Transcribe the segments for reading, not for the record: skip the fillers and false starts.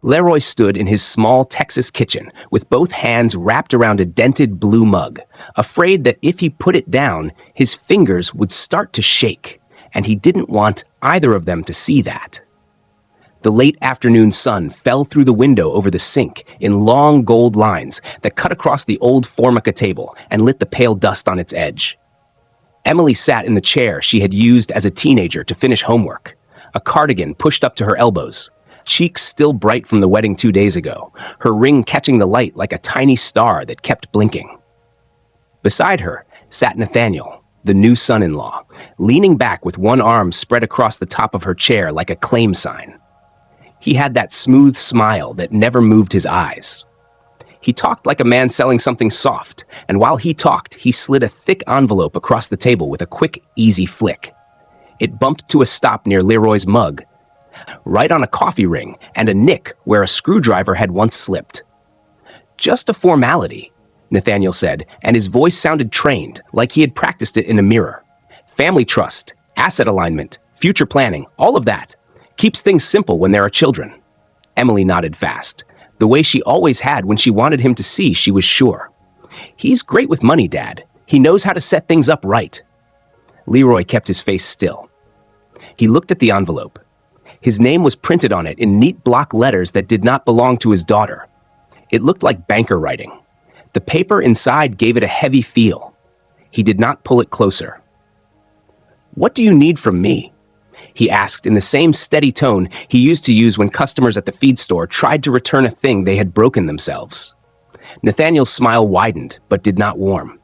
Leroy stood in his small Texas kitchen with both hands wrapped around a dented blue mug, afraid that if he put it down, his fingers would start to shake, and he didn't want either of them to see that. The late afternoon sun fell through the window over the sink in long gold lines that cut across the old Formica table and lit the pale dust on its edge. Emily sat in the chair she had used as a teenager to finish homework, a cardigan pushed up to her elbows, cheeks still bright from the wedding 2 days ago, her ring catching the light like a tiny star that kept blinking. Beside her sat Nathaniel, the new son-in-law, leaning back with one arm spread across the top of her chair like a claim sign. He had that smooth smile that never moved his eyes. He talked like a man selling something soft, and while he talked, he slid a thick envelope across the table with a quick, easy flick. It bumped to a stop near Leroy's mug, right on a coffee ring and a nick where a screwdriver had once slipped. "Just a formality," Nathaniel said, and his voice sounded trained, like he had practiced it in a mirror. "Family trust, asset alignment, future planning, all of that. Keeps things simple when there are children." Emily nodded fast, the way she always had when she wanted him to see she was sure. "He's great with money, Dad. He knows how to set things up right." Leroy kept his face still. He looked at the envelope. His name was printed on it in neat block letters that did not belong to his daughter. It looked like banker writing. The paper inside gave it a heavy feel. He did not pull it closer. "What do you need from me?" he asked in the same steady tone he used to use when customers at the feed store tried to return a thing they had broken themselves. Nathaniel's smile widened, but did not warm.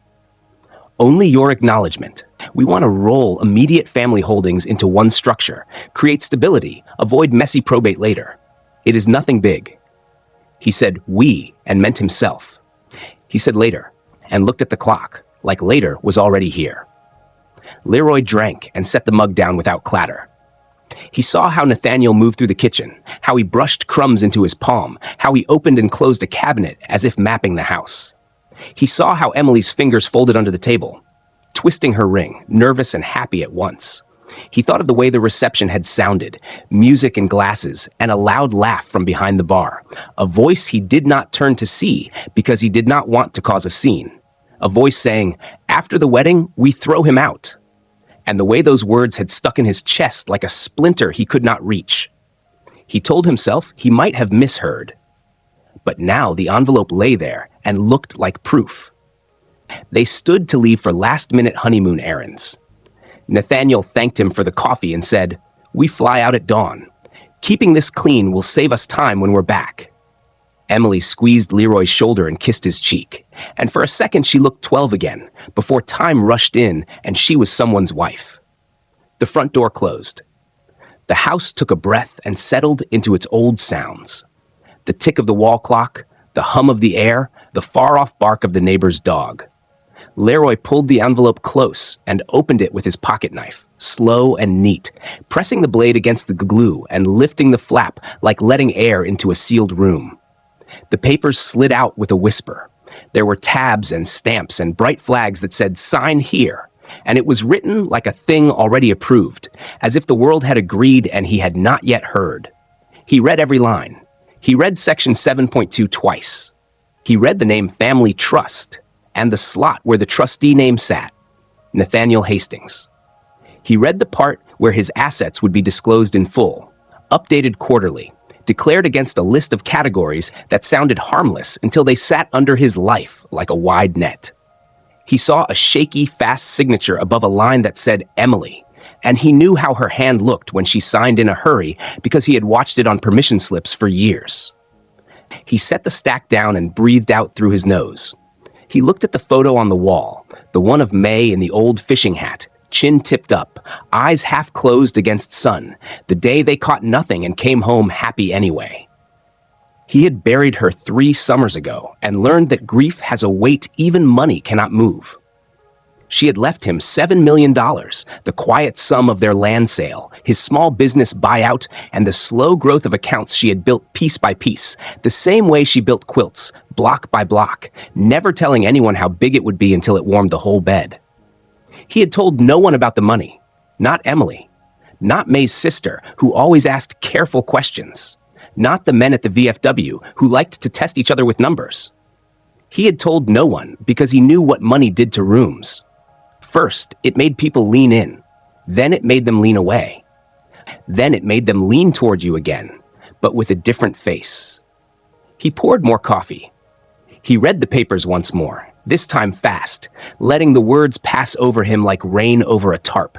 "Only your acknowledgement. We want to roll immediate family holdings into one structure, create stability, avoid messy probate later. It is nothing big." He said "we" and meant himself. He said later, and looked at the clock, like later was already here. Leroy drank and set the mug down without clatter. He saw how Nathaniel moved through the kitchen, how he brushed crumbs into his palm, how he opened and closed a cabinet as if mapping the house. He saw how Emily's fingers folded under the table, twisting her ring, nervous and happy at once. He thought of the way the reception had sounded, music and glasses, and a loud laugh from behind the bar, a voice he did not turn to see because he did not want to cause a scene. A voice saying, "After the wedding, we throw him out." And the way those words had stuck in his chest like a splinter he could not reach. He told himself he might have misheard. But now the envelope lay there and looked like proof. They stood to leave for last-minute honeymoon errands. Nathaniel thanked him for the coffee and said, "We fly out at dawn. Keeping this clean will save us time when we're back." Emily squeezed Leroy's shoulder and kissed his cheek, and for a second she looked 12 again, before time rushed in and she was someone's wife. The front door closed. The house took a breath and settled into its old sounds. The tick of the wall clock, the hum of the air, the far-off bark of the neighbor's dog. Leroy pulled the envelope close and opened it with his pocket knife, slow and neat, pressing the blade against the glue and lifting the flap like letting air into a sealed room. The papers slid out with a whisper. There were tabs and stamps and bright flags that said, "Sign here," and it was written like a thing already approved, as if the world had agreed and he had not yet heard. He read every line. He read section 7.2 twice. He read the name Family Trust and the slot where the trustee name sat, Nathaniel Hastings. He read the part where his assets would be disclosed in full, updated quarterly, declared against a list of categories that sounded harmless until they sat under his life like a wide net. He saw a shaky, fast signature above a line that said Emily, and he knew how her hand looked when she signed in a hurry because he had watched it on permission slips for years. He set the stack down and breathed out through his nose. He looked at the photo on the wall, the one of May in the old fishing hat, chin tipped up, eyes half closed against sun, the day they caught nothing and came home happy anyway. He had buried her 3 summers ago and learned that grief has a weight even money cannot move. She had left him $7 million, the quiet sum of their land sale, his small business buyout, and the slow growth of accounts she had built piece by piece, the same way she built quilts, block by block, never telling anyone how big it would be until it warmed the whole bed. He had told no one about the money, not Emily, not May's sister, who always asked careful questions, not the men at the VFW who liked to test each other with numbers. He had told no one because he knew what money did to rooms. First, it made people lean in. Then it made them lean away. Then it made them lean toward you again, but with a different face. He poured more coffee. He read the papers once more, this time fast, letting the words pass over him like rain over a tarp.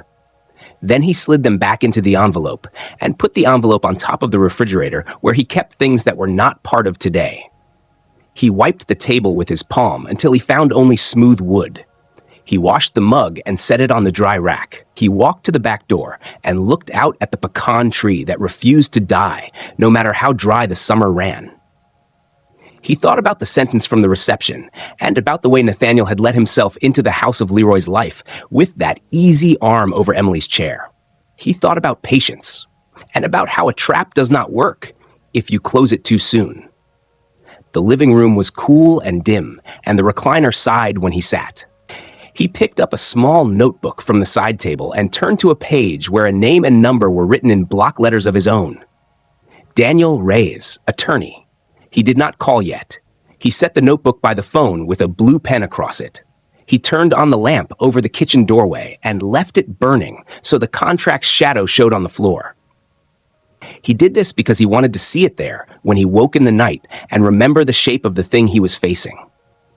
Then he slid them back into the envelope and put the envelope on top of the refrigerator where he kept things that were not part of today. He wiped the table with his palm until he found only smooth wood. He washed the mug and set it on the dry rack. He walked to the back door and looked out at the pecan tree that refused to die, no matter how dry the summer ran. He thought about the sentence from the reception and about the way Nathaniel had let himself into the house of Leroy's life with that easy arm over Emily's chair. He thought about patience and about how a trap does not work if you close it too soon. The living room was cool and dim, and the recliner sighed when he sat. He picked up a small notebook from the side table and turned to a page where a name and number were written in block letters of his own. Daniel Reyes, attorney. He did not call yet. He set the notebook by the phone with a blue pen across it. He turned on the lamp over the kitchen doorway and left it burning so the contract's shadow showed on the floor. He did this because he wanted to see it there when he woke in the night and remember the shape of the thing he was facing.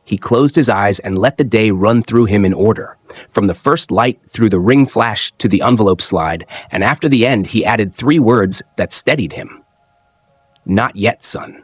He closed his eyes and let the day run through him in order, from the first light through the ring flash to the envelope slide, and after the end he added 3 words that steadied him. Not yet, son.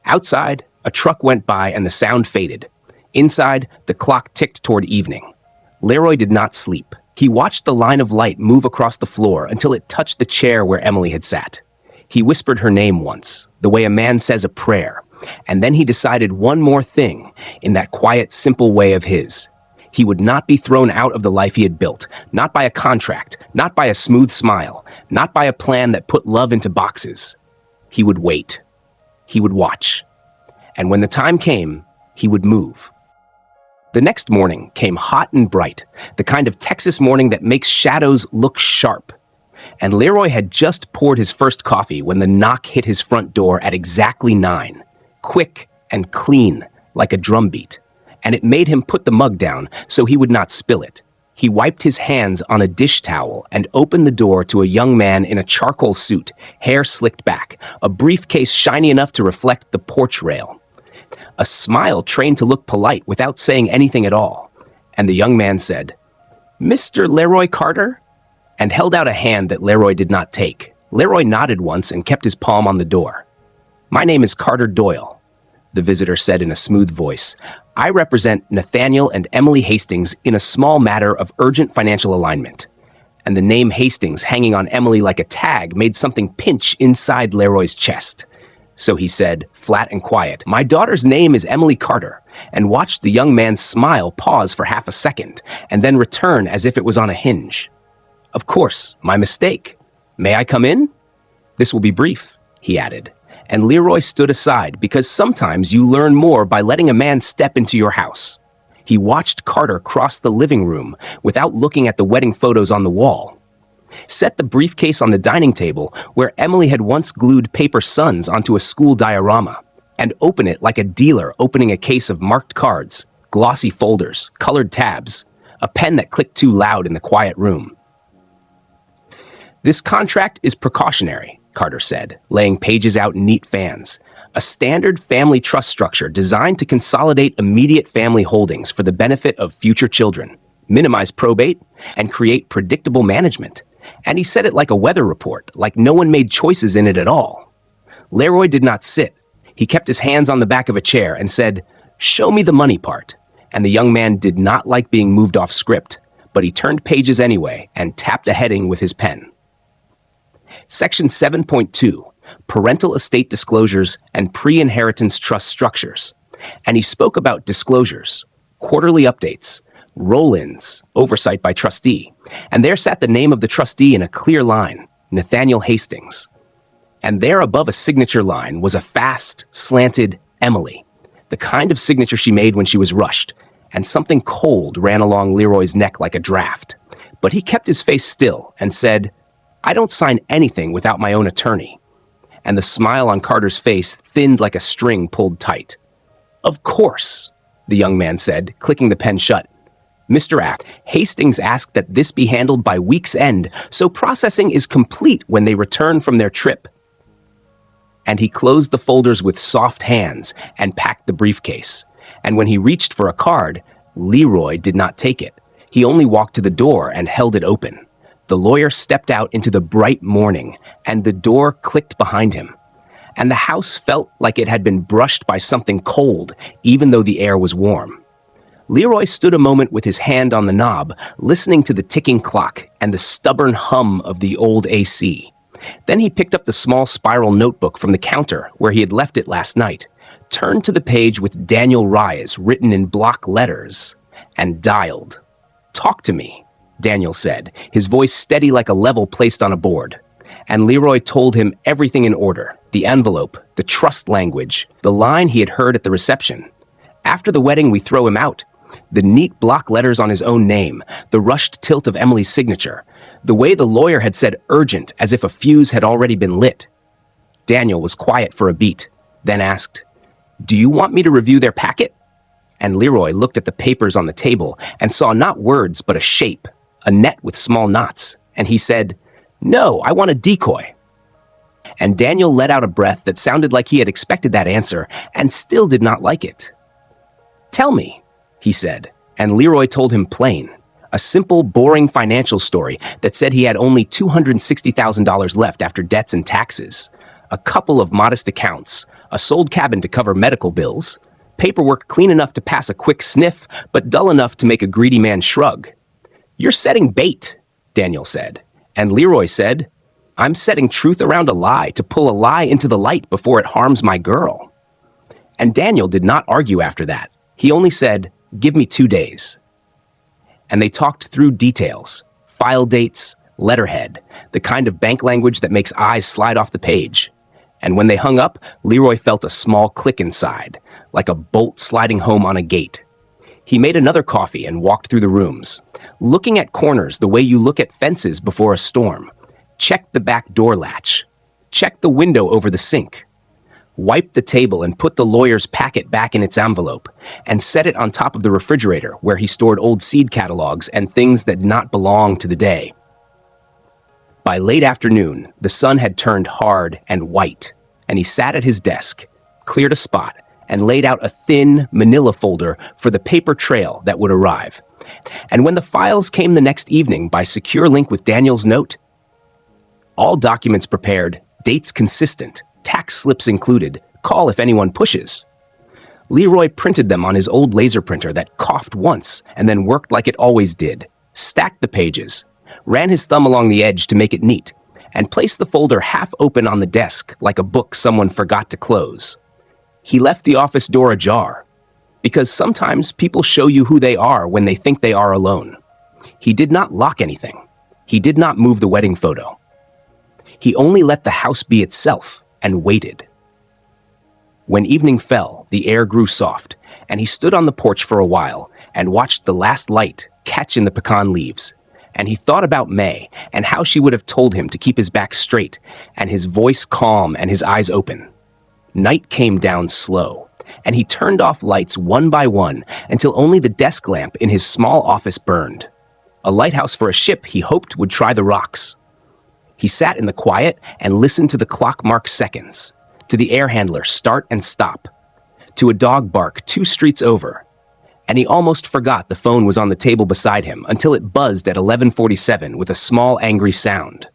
Outside, a truck went by and the sound faded. Inside, the clock ticked toward evening. Leroy did not sleep. He watched the line of light move across the floor until it touched the chair where Emily had sat. He whispered her name once, the way a man says a prayer, and then he decided one more thing in that quiet, simple way of his. He would not be thrown out of the life he had built, not by a contract, not by a smooth smile, not by a plan that put love into boxes. He would wait. He would watch. And when the time came, he would move. The next morning came hot and bright, the kind of Texas morning that makes shadows look sharp. And Leroy had just poured his first coffee when the knock hit his front door at exactly 9, quick and clean like a drum beat, and it made him put the mug down so he would not spill it. He wiped his hands on a dish towel and opened the door to a young man in a charcoal suit, hair slicked back, a briefcase shiny enough to reflect the porch rail. A smile trained to look polite without saying anything at all. And the young man said, "Mr. Leroy Carter?" and held out a hand that Leroy did not take. Leroy nodded once and kept his palm on the door. "My name is Carter Doyle," the visitor said in a smooth voice. "I represent Nathaniel and Emily Hastings in a small matter of urgent financial alignment." And the name Hastings hanging on Emily like a tag made something pinch inside Leroy's chest. So he said, flat and quiet, "My daughter's name is Emily Carter," and watched the young man's smile pause for half a second, and then return as if it was on a hinge. "Of course, my mistake. May I come in?" "This will be brief," he added. And Leroy stood aside because sometimes you learn more by letting a man step into your house. He watched Carter cross the living room without looking at the wedding photos on the wall, set the briefcase on the dining table where Emily had once glued paper suns onto a school diorama, and open it like a dealer opening a case of marked cards, glossy folders, colored tabs, a pen that clicked too loud in the quiet room. "This contract is precautionary," Carter said, laying pages out in neat fans. "A standard family trust structure designed to consolidate immediate family holdings for the benefit of future children, minimize probate, and create predictable management." And he said it like a weather report, like no one made choices in it at all. Leroy did not sit. He kept his hands on the back of a chair and said, "Show me the money part." And the young man did not like being moved off script, but he turned pages anyway and tapped a heading with his pen. Section 7.2, Parental Estate Disclosures and Pre-Inheritance Trust Structures. And he spoke about disclosures, quarterly updates, roll-ins, oversight by trustee. And there sat the name of the trustee in a clear line, Nathaniel Hastings. And there above a signature line was a fast, slanted Emily, the kind of signature she made when she was rushed, and something cold ran along Leroy's neck like a draft. But he kept his face still and said, "I don't sign anything without my own attorney." and the smile on Carter's face thinned like a string pulled tight. "Of course," the young man said, clicking the pen shut. "Mr. Ack, Hastings asked that this be handled by week's end, so processing is complete when they return from their trip." And he closed the folders with soft hands and packed the briefcase. And when he reached for a card, Leroy did not take it. He only walked to the door and held it open. The lawyer stepped out into the bright morning, and the door clicked behind him. And the house felt like it had been brushed by something cold, even though the air was warm. Leroy stood a moment with his hand on the knob, listening to the ticking clock and the stubborn hum of the old AC. Then he picked up the small spiral notebook from the counter where he had left it last night, turned to the page with Daniel Rise written in block letters, and dialed. "Talk to me," Daniel said, his voice steady like a level placed on a board. And Leroy told him everything in order: the envelope, the trust language, the line he had heard at the reception. "After the wedding, we throw him out." The neat block letters on his own name, the rushed tilt of Emily's signature, the way the lawyer had said urgent as if a fuse had already been lit. Daniel was quiet for a beat, then asked, "Do you want me to review their packet?" And Leroy looked at the papers on the table and saw not words but a shape, a net with small knots, and he said, "No, I want a decoy." And Daniel let out a breath that sounded like he had expected that answer and still did not like it. "Tell me," he said, and Leroy told him plain, a simple, boring financial story that said he had only $260,000 left after debts and taxes, a couple of modest accounts, a sold cabin to cover medical bills, paperwork clean enough to pass a quick sniff, but dull enough to make a greedy man shrug. "You're setting bait," Daniel said, and Leroy said, "I'm setting truth around a lie to pull a lie into the light before it harms my girl." And Daniel did not argue after that. He only said, "Give me 2 days." And they talked through details, file dates, letterhead, the kind of bank language that makes eyes slide off the page. And when they hung up, Leroy felt a small click inside, like a bolt sliding home on a gate. He made another coffee and walked through the rooms, looking at corners the way you look at fences before a storm. Checked the back door latch. Checked the window over the sink. Wiped the table and put the lawyer's packet back in its envelope, and set it on top of the refrigerator where he stored old seed catalogs and things that did not belong to the day. By late afternoon, the sun had turned hard and white, and he sat at his desk, cleared a spot, and laid out a thin manila folder for the paper trail that would arrive. And when the files came the next evening by secure link with Daniel's note, all documents prepared, dates consistent, tax slips included, call if anyone pushes. Leroy printed them on his old laser printer that coughed once and then worked like it always did, stacked the pages, ran his thumb along the edge to make it neat, and placed the folder half open on the desk like a book someone forgot to close. He left the office door ajar, because sometimes people show you who they are when they think they are alone. He did not lock anything. He did not move the wedding photo. He only let the house be itself and waited. When evening fell, the air grew soft, and he stood on the porch for a while and watched the last light catch in the pecan leaves. And he thought about May and how she would have told him to keep his back straight and his voice calm and his eyes open. Night came down slow, and he turned off lights one by one until only the desk lamp in his small office burned. A lighthouse for a ship he hoped would try the rocks. He sat in the quiet and listened to the clock mark seconds, to the air handler start and stop, to a dog bark 2 streets over, and he almost forgot the phone was on the table beside him until it buzzed at 11:47 with a small angry sound.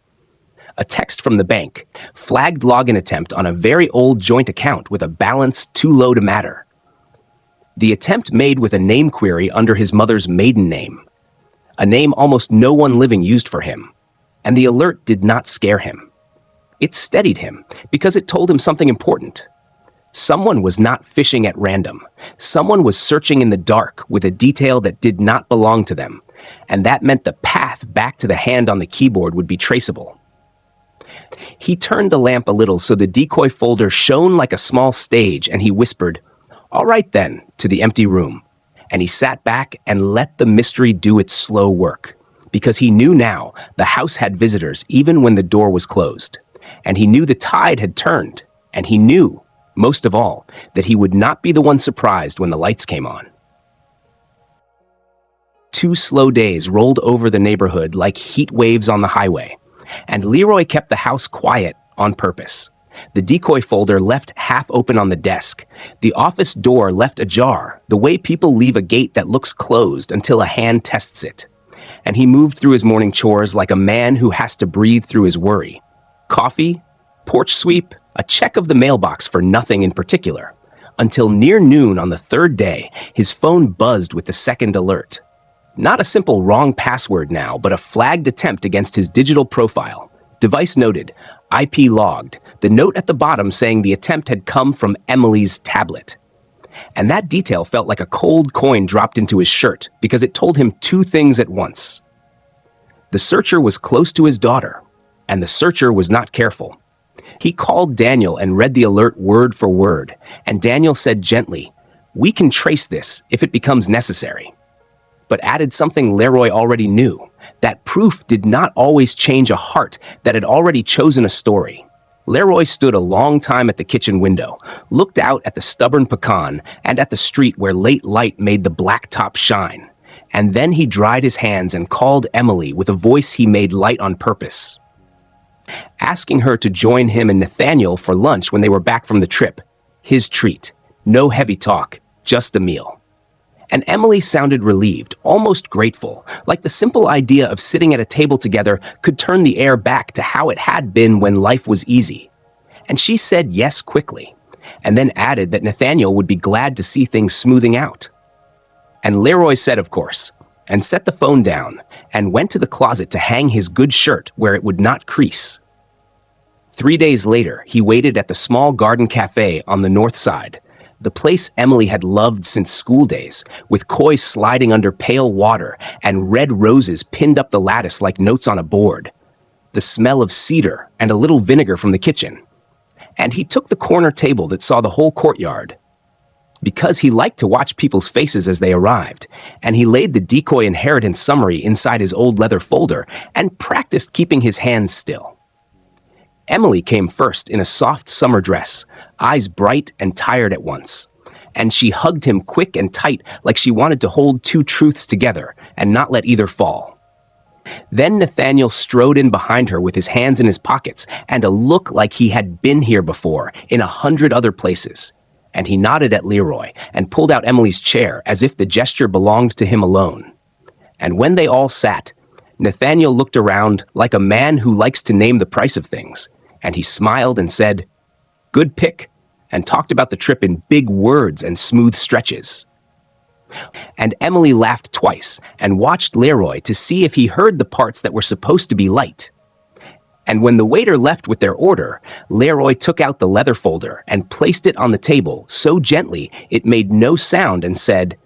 A text from the bank, flagged login attempt on a very old joint account with a balance too low to matter. The attempt made with a name query under his mother's maiden name, a name almost no one living used for him, and the alert did not scare him. It steadied him because it told him something important. Someone was not fishing at random. Someone was searching in the dark with a detail that did not belong to them, and that meant the path back to the hand on the keyboard would be traceable. He turned the lamp a little so the decoy folder shone like a small stage, and he whispered, "All right then," to the empty room, and he sat back and let the mystery do its slow work, because he knew now the house had visitors even when the door was closed. And he knew the tide had turned. And he knew, most of all, that he would not be the one surprised when the lights came on. 2 slow days rolled over the neighborhood like heat waves on the highway, and Leroy kept the house quiet on purpose. The decoy folder left half open on the desk. The office door left ajar, the way people leave a gate that looks closed until a hand tests it. And he moved through his morning chores like a man who has to breathe through his worry. Coffee, porch sweep, a check of the mailbox for nothing in particular. Until near noon on the 3rd day, his phone buzzed with the second alert. Not a simple wrong password now, but a flagged attempt against his digital profile. Device noted, IP logged, the note at the bottom saying the attempt had come from Emily's tablet. And that detail felt like a cold coin dropped into his shirt because it told him 2 things at once. The searcher was close to his daughter, and the searcher was not careful. He called Daniel and read the alert word for word, and Daniel said gently, "We can trace this if it becomes necessary." But added something Leroy already knew, that proof did not always change a heart that had already chosen a story. Leroy stood a long time at the kitchen window, looked out at the stubborn pecan and at the street where late light made the blacktop shine. And then he dried his hands and called Emily with a voice he made light on purpose, asking her to join him and Nathaniel for lunch when they were back from the trip. His treat. No heavy talk, just a meal. And Emily sounded relieved, almost grateful, like the simple idea of sitting at a table together could turn the air back to how it had been when life was easy. And she said yes quickly, and then added that Nathaniel would be glad to see things smoothing out. And Leroy said, of course, and set the phone down, and went to the closet to hang his good shirt where it would not crease. 3 days later, he waited at the small garden cafe on the north side, the place Emily had loved since school days, with koi sliding under pale water and red roses pinned up the lattice like notes on a board, the smell of cedar and a little vinegar from the kitchen. And he took the corner table that saw the whole courtyard, because he liked to watch people's faces as they arrived, and he laid the decoy inheritance summary inside his old leather folder and practiced keeping his hands still. Emily came first in a soft summer dress, eyes bright and tired at once, and she hugged him quick and tight like she wanted to hold 2 truths together and not let either fall. Then Nathaniel strode in behind her with his hands in his pockets and a look like he had been here before in 100 other places, and he nodded at Leroy and pulled out Emily's chair as if the gesture belonged to him alone. And when they all sat, Nathaniel looked around like a man who likes to name the price of things, and he smiled and said, "Good pick," and talked about the trip in big words and smooth stretches. And Emily laughed twice and watched Leroy to see if he heard the parts that were supposed to be light. And when the waiter left with their order, Leroy took out the leather folder and placed it on the table so gently it made no sound and said,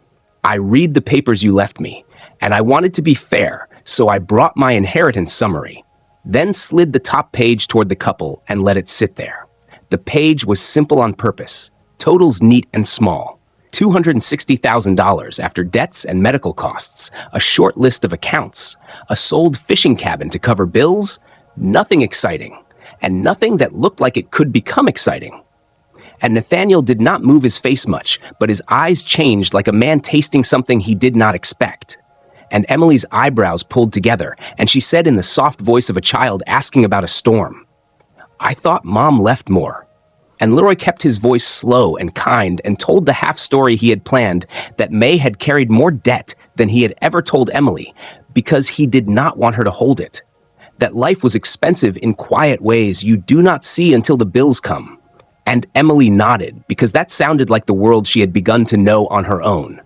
"I read the papers you left me, and I wanted to be fair, so I brought my inheritance summary." Then slid the top page toward the couple and let it sit there. The page was simple on purpose, totals neat and small. $260,000 after debts and medical costs, a short list of accounts, a sold fishing cabin to cover bills, nothing exciting, and nothing that looked like it could become exciting. And Nathaniel did not move his face much, but his eyes changed like a man tasting something he did not expect. And Emily's eyebrows pulled together, and she said in the soft voice of a child asking about a storm, "I thought Mom left more." And Leroy kept his voice slow and kind and told the half story he had planned, that May had carried more debt than he had ever told Emily because he did not want her to hold it. That life was expensive in quiet ways you do not see until the bills come. And Emily nodded because that sounded like the world she had begun to know on her own.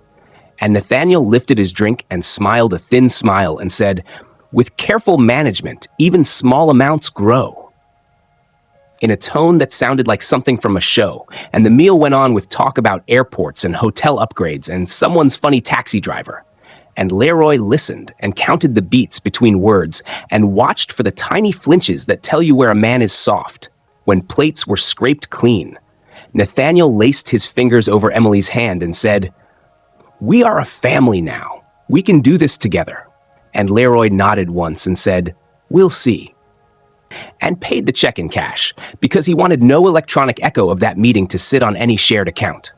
And Nathaniel lifted his drink and smiled a thin smile and said, "With careful management, even small amounts grow," in a tone that sounded like something from a show, and the meal went on with talk about airports and hotel upgrades and someone's funny taxi driver. And Leroy listened and counted the beats between words and watched for the tiny flinches that tell you where a man is soft, when plates were scraped clean. Nathaniel laced his fingers over Emily's hand and said, "We are a family now. We can do this together." And Leroy nodded once and said, "We'll see." and paid the check in cash because he wanted no electronic echo of that meeting to sit on any shared account.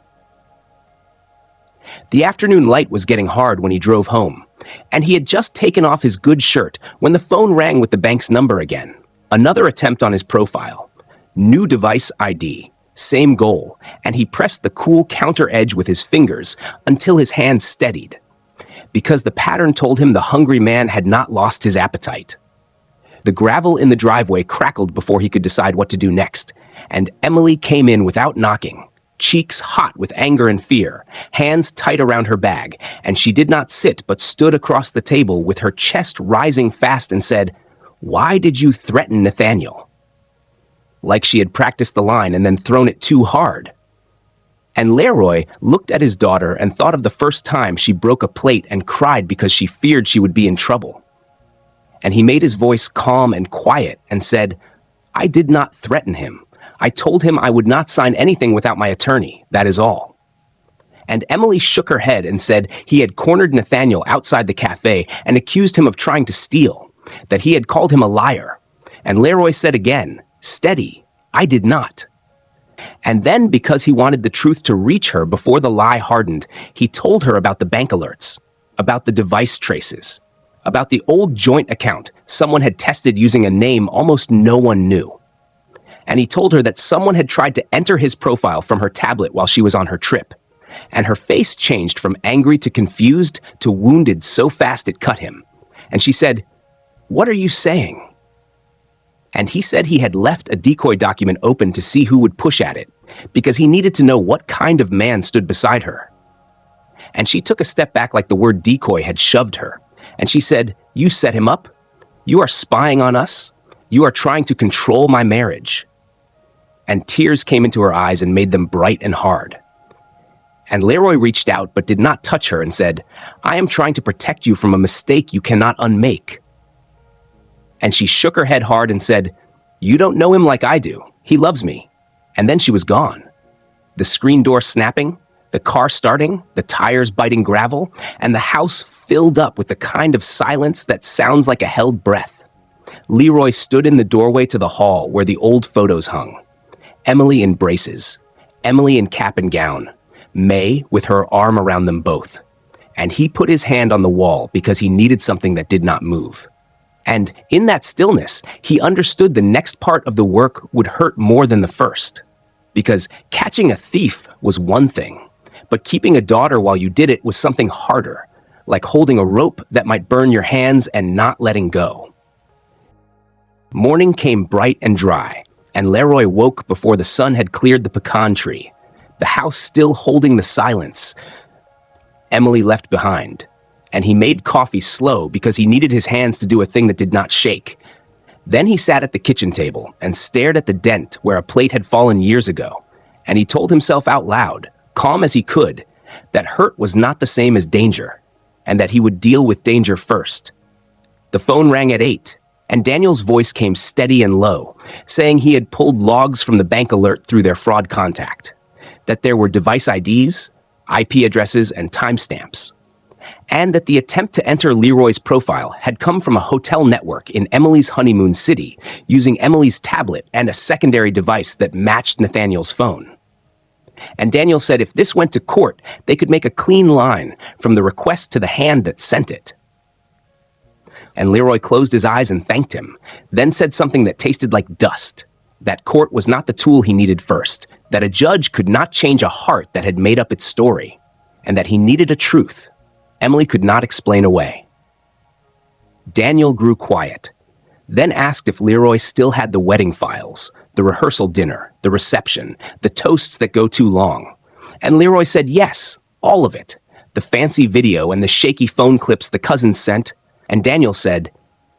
The afternoon light was getting hard when he drove home, and he had just taken off his good shirt when the phone rang with the bank's number again. Another attempt on his profile. New device ID. Same goal, and he pressed the cool counter edge with his fingers until his hand steadied, because the pattern told him the hungry man had not lost his appetite. The gravel in the driveway crackled before he could decide what to do next, and Emily came in without knocking, cheeks hot with anger and fear, hands tight around her bag, and she did not sit but stood across the table with her chest rising fast and said, "Why did you threaten Nathaniel?" Like she had practiced the line and then thrown it too hard. And Leroy looked at his daughter and thought of the first time she broke a plate and cried because she feared she would be in trouble. And he made his voice calm and quiet and said, "I did not threaten him. I told him I would not sign anything without my attorney, that is all." And Emily shook her head and said he had cornered Nathaniel outside the cafe and accused him of trying to steal, that he had called him a liar. And Leroy said again, "Steady, I did not." And then, because he wanted the truth to reach her before the lie hardened, he told her about the bank alerts, about the device traces, about the old joint account someone had tested using a name almost no one knew. And he told her that someone had tried to enter his profile from her tablet while she was on her trip. And her face changed from angry to confused to wounded so fast it cut him. And she said, "What are you saying?" And he said he had left a decoy document open to see who would push at it, because he needed to know what kind of man stood beside her. And she took a step back like the word decoy had shoved her, and she said, "You set him up? You are spying on us? You are trying to control my marriage." And tears came into her eyes and made them bright and hard. And Leroy reached out but did not touch her and said, "I am trying to protect you from a mistake you cannot unmake." And she shook her head hard and said, "You don't know him like I do. He loves me." And then she was gone. The screen door snapping, the car starting, the tires biting gravel, and the house filled up with the kind of silence that sounds like a held breath. Leroy stood in the doorway to the hall where the old photos hung. Emily in braces, Emily in cap and gown, May with her arm around them both. And he put his hand on the wall because he needed something that did not move. And in that stillness, he understood the next part of the work would hurt more than the first. Because catching a thief was one thing, but keeping a daughter while you did it was something harder, like holding a rope that might burn your hands and not letting go. Morning came bright and dry, and Leroy woke before the sun had cleared the pecan tree, the house still holding the silence Emily left behind. And he made coffee slow because he needed his hands to do a thing that did not shake. Then he sat at the kitchen table and stared at the dent where a plate had fallen years ago, and he told himself out loud, calm as he could, that hurt was not the same as danger, and that he would deal with danger first. The phone rang at 8, and Daniel's voice came steady and low, saying he had pulled logs from the bank alert through their fraud contact, that there were device IDs, IP addresses, and timestamps, and that the attempt to enter Leroy's profile had come from a hotel network in Emily's honeymoon city using Emily's tablet and a secondary device that matched Nathaniel's phone. And Daniel said if this went to court, they could make a clean line from the request to the hand that sent it. And Leroy closed his eyes and thanked him, then said something that tasted like dust, that court was not the tool he needed first, that a judge could not change a heart that had made up its story, and that he needed a truth Emily could not explain away. Daniel grew quiet, then asked if Leroy still had the wedding files, the rehearsal dinner, the reception, the toasts that go too long. And Leroy said yes, all of it, the fancy video and the shaky phone clips the cousins sent. And Daniel said,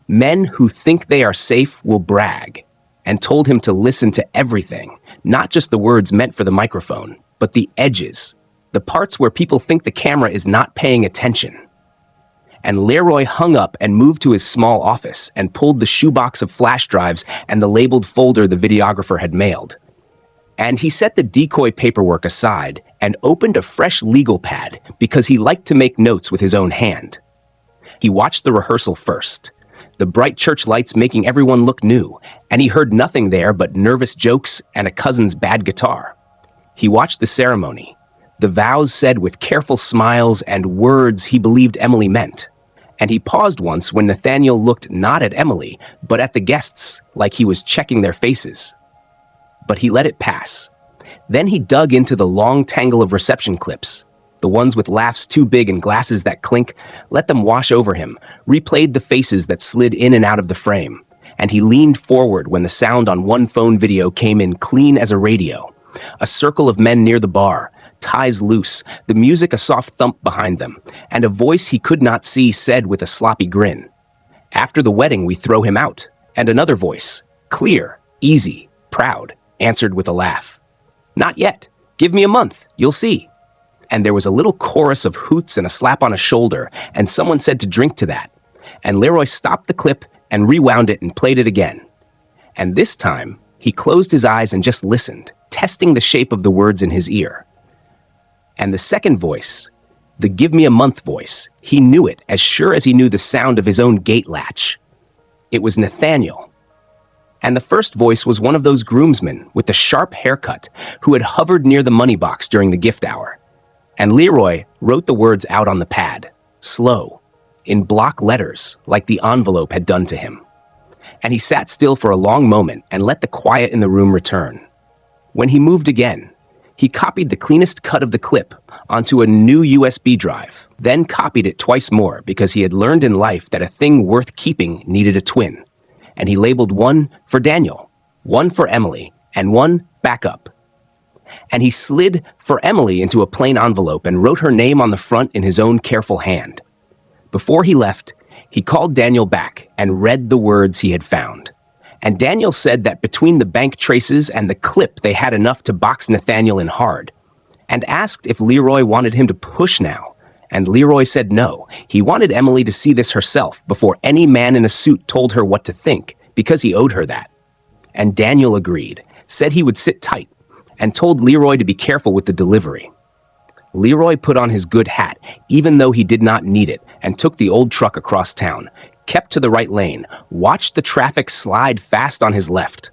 "Men who think they are safe will brag," and told him to listen to everything, not just the words meant for the microphone, but the edges, the parts where people think the camera is not paying attention. And Leroy hung up and moved to his small office and pulled the shoebox of flash drives and the labeled folder the videographer had mailed. And he set the decoy paperwork aside and opened a fresh legal pad because he liked to make notes with his own hand. He watched the rehearsal first, the bright church lights making everyone look new, and he heard nothing there but nervous jokes and a cousin's bad guitar. He watched the ceremony, the vows said with careful smiles and words he believed Emily meant. And he paused once when Nathaniel looked not at Emily, but at the guests, like he was checking their faces. But he let it pass. Then he dug into the long tangle of reception clips, the ones with laughs too big and glasses that clink, let them wash over him, replayed the faces that slid in and out of the frame. And he leaned forward when the sound on one phone video came in clean as a radio. A circle of men near the bar, ties loose, the music a soft thump behind them, and a voice he could not see said with a sloppy grin, "After the wedding, we throw him out." And another voice, clear, easy, proud, answered with a laugh, "Not yet. Give me a month. You'll see." And there was a little chorus of hoots and a slap on a shoulder, and someone said to drink to that. And Leroy stopped the clip and rewound it and played it again. And this time, he closed his eyes and just listened, testing the shape of the words in his ear. And the second voice, the "give me a month" voice, he knew it as sure as he knew the sound of his own gate latch. It was Nathaniel. And the first voice was one of those groomsmen with the sharp haircut who had hovered near the money box during the gift hour. And Leroy wrote the words out on the pad, slow, in block letters, like the envelope had done to him. And he sat still for a long moment and let the quiet in the room return. When he moved again, he copied the cleanest cut of the clip onto a new USB drive, then copied it twice more because he had learned in life that a thing worth keeping needed a twin. And he labeled one for Daniel, one for Emily, and one backup. And he slid for Emily into a plain envelope and wrote her name on the front in his own careful hand. Before he left, he called Daniel back and read the words he had found. And Daniel said that between the bank traces and the clip they had enough to box Nathaniel in hard, and asked if Leroy wanted him to push now. And Leroy said no, he wanted Emily to see this herself before any man in a suit told her what to think, because he owed her that. And Daniel agreed, said he would sit tight, and told Leroy to be careful with the delivery. Leroy put on his good hat, even though he did not need it, and took the old truck across town, kept to the right lane, watched the traffic slide fast on his left,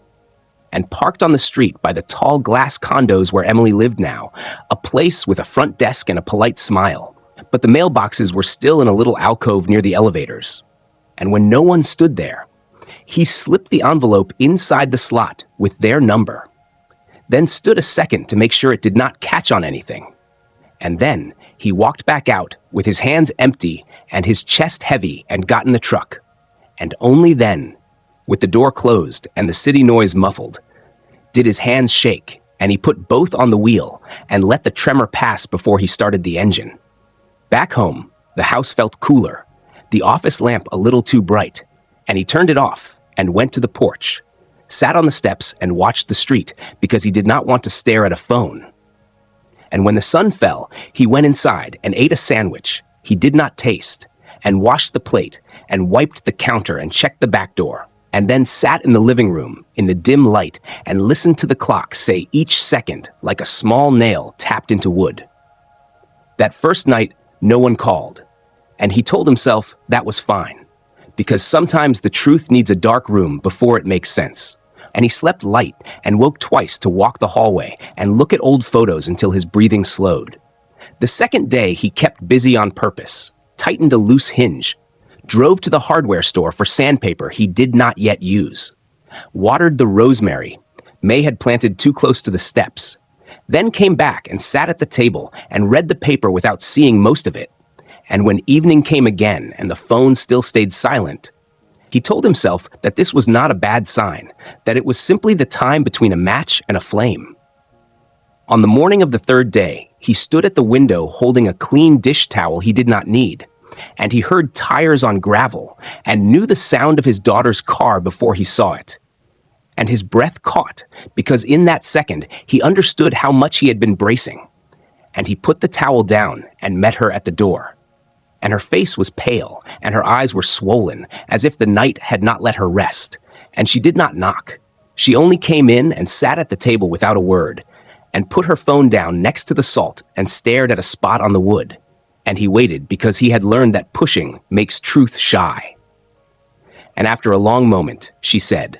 and parked on the street by the tall glass condos where Emily lived now, a place with a front desk and a polite smile. But the mailboxes were still in a little alcove near the elevators. And when no one stood there, he slipped the envelope inside the slot with their number, then stood a second to make sure it did not catch on anything. And then he walked back out with his hands empty and his chest heavy and got in the truck. And only then, with the door closed and the city noise muffled, did his hands shake, and he put both on the wheel and let the tremor pass before he started the engine. Back home, the house felt cooler, the office lamp a little too bright, and he turned it off and went to the porch, sat on the steps and watched the street because he did not want to stare at a phone. And when the sun fell, he went inside and ate a sandwich he did not taste, and washed the plate and wiped the counter and checked the back door, and then sat in the living room in the dim light and listened to the clock say each second like a small nail tapped into wood. That first night, no one called, and he told himself that was fine, because sometimes the truth needs a dark room before it makes sense. And he slept light and woke twice to walk the hallway and look at old photos until his breathing slowed. The second day, he kept busy on purpose, tightened a loose hinge, drove to the hardware store for sandpaper he did not yet use, watered the rosemary May had planted too close to the steps, then came back and sat at the table and read the paper without seeing most of it. And when evening came again and the phone still stayed silent, he told himself that this was not a bad sign, that it was simply the time between a match and a flame. On the morning of the third day, he stood at the window holding a clean dish towel he did not need, and he heard tires on gravel and knew the sound of his daughter's car before he saw it. And his breath caught, because in that second he understood how much he had been bracing. And he put the towel down and met her at the door. And her face was pale, and her eyes were swollen, as if the night had not let her rest. And she did not knock. She only came in and sat at the table without a word, and put her phone down next to the salt and stared at a spot on the wood. And he waited because he had learned that pushing makes truth shy. And after a long moment, she said,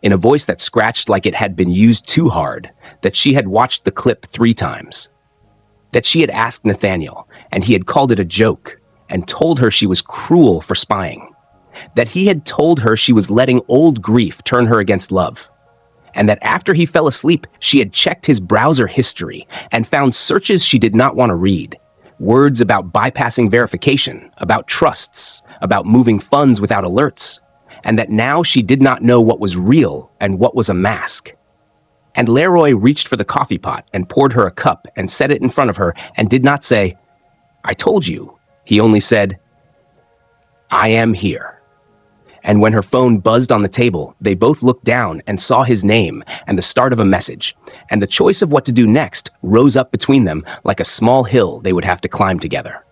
in a voice that scratched like it had been used too hard, that she had watched the clip 3 times. That she had asked Nathaniel, and he had called it a joke, and told her she was cruel for spying. That he had told her she was letting old grief turn her against love. And that after he fell asleep, she had checked his browser history and found searches she did not want to read. Words about bypassing verification, about trusts, about moving funds without alerts. And that now she did not know what was real and what was a mask. And Leroy reached for the coffee pot and poured her a cup and set it in front of her and did not say, "I told you." He only said, "I am here." And when her phone buzzed on the table, they both looked down and saw his name and the start of a message. And the choice of what to do next rose up between them like a small hill they would have to climb together.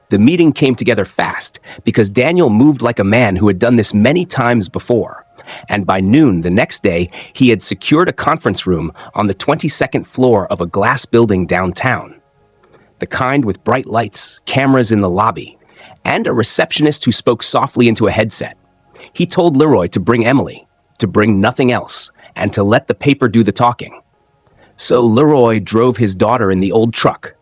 The meeting came together fast because Daniel moved like a man who had done this many times before. And by noon the next day, he had secured a conference room on the 22nd floor of a glass building downtown. The kind with bright lights, cameras in the lobby, and a receptionist who spoke softly into a headset. He told Leroy to bring Emily, to bring nothing else, and to let the paper do the talking. So Leroy drove his daughter in the old truck,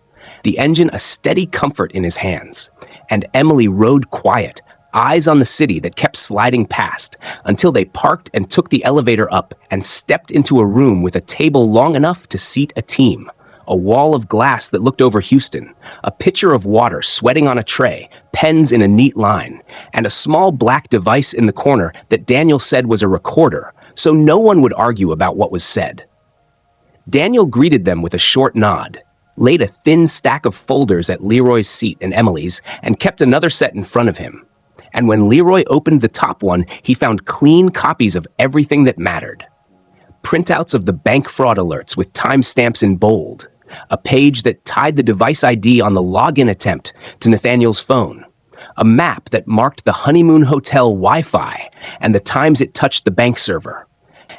the engine a steady comfort in his hands, and Emily rode quiet, eyes on the city that kept sliding past, until they parked and took the elevator up and stepped into a room with a table long enough to seat a team. A wall of glass that looked over Houston, a pitcher of water sweating on a tray, pens in a neat line, and a small black device in the corner that Daniel said was a recorder, so no one would argue about what was said. Daniel greeted them with a short nod, laid a thin stack of folders at Leroy's seat and Emily's, and kept another set in front of him. And when Leroy opened the top one, he found clean copies of everything that mattered. Printouts of the bank fraud alerts with timestamps in bold, a page that tied the device ID on the login attempt to Nathaniel's phone, a map that marked the honeymoon hotel Wi-Fi and the times it touched the bank server,